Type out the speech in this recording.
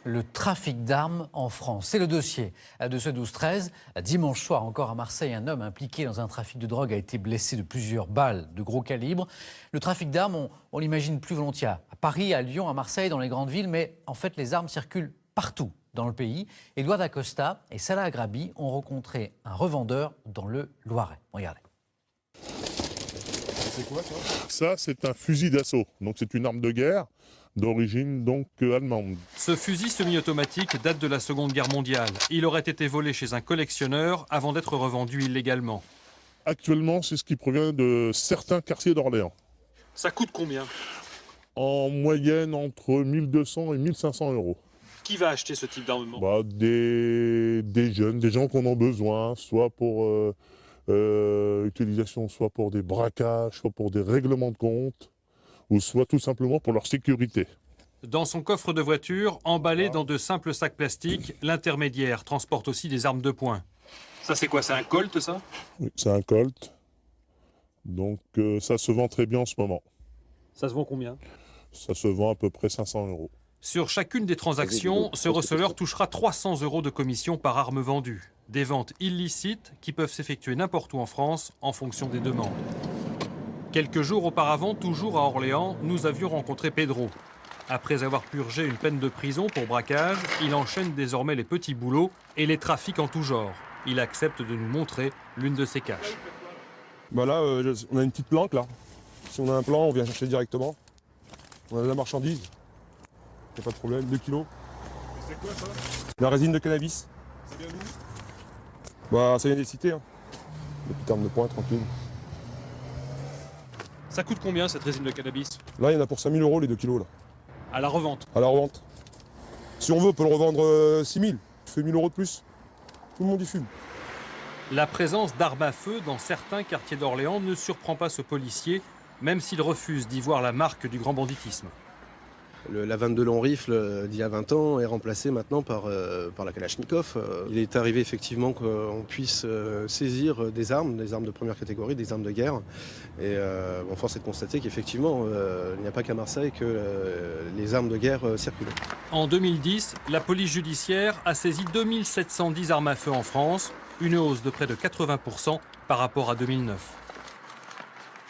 le trafic d'armes en France. C'est le dossier de ce 12-13. Dimanche soir, encore à Marseille, un homme impliqué dans un trafic de drogue a été blessé de plusieurs balles de gros calibre. Le trafic d'armes, on l'imagine plus volontiers à Paris, à Lyon, à Marseille, dans les grandes villes, mais en fait, les armes circulent partout dans le pays. Édouard Dacosta et Salah Agrabi ont rencontré un revendeur dans le Loiret. Regardez. C'est quoi ça ? Ça, c'est un fusil d'assaut. Donc c'est une arme de guerre d'origine donc allemande. Ce fusil semi-automatique date de la Seconde Guerre mondiale. Il aurait été volé chez un collectionneur avant d'être revendu illégalement. Actuellement, c'est ce qui provient de certains quartiers d'Orléans. Ça coûte combien ? En moyenne, entre 1200 et 1500 euros. Qui va acheter ce type d'armement ? Des jeunes, des gens qui en ont besoin, soit pour utilisation, soit pour des braquages, soit pour des règlements de compte, ou soit tout simplement pour leur sécurité. Dans son coffre de voiture, emballé dans de simples sacs plastiques, l'intermédiaire transporte aussi des armes de poing. Ça c'est quoi, c'est un Colt ça ? Oui, c'est un Colt. Donc ça se vend très bien en ce moment. Ça se vend combien ? Ça se vend à peu près 500 euros. Sur chacune des transactions, ce receleur touchera 300 euros de commission par arme vendue. Des ventes illicites qui peuvent s'effectuer n'importe où en France en fonction des demandes. Quelques jours auparavant, toujours à Orléans, nous avions rencontré Pedro. Après avoir purgé une peine de prison pour braquage, il enchaîne désormais les petits boulots et les trafics en tout genre. Il accepte de nous montrer l'une de ses caches. Bah là, on a une petite planque là. Si on a un plan, on vient chercher directement. On a de la marchandise. Y a pas de problème, 2 kilos. C'est quoi ça ? La résine de cannabis. C'est bien nous ? Bah ça vient des cités. Hein. Des petites armes de poing, tranquille. Ça coûte combien cette résine de cannabis ? Là, il y en a pour 5000 euros les 2 kilos là. À la revente. À la revente. Si on veut, on peut le revendre 6000. Tu fais 1000 euros de plus. Tout le monde y fume. La présence d'armes à feu dans certains quartiers d'Orléans ne surprend pas ce policier, même s'il refuse d'y voir la marque du grand banditisme. La 22 long rifle d'il y a 20 ans est remplacée maintenant par la Kalachnikov. Il est arrivé effectivement qu'on puisse saisir des armes de première catégorie, des armes de guerre. Et force est de constater qu'effectivement, il n'y a pas qu'à Marseille que les armes de guerre circulent. En 2010, la police judiciaire a saisi 2710 armes à feu en France, une hausse de près de 80% par rapport à 2009.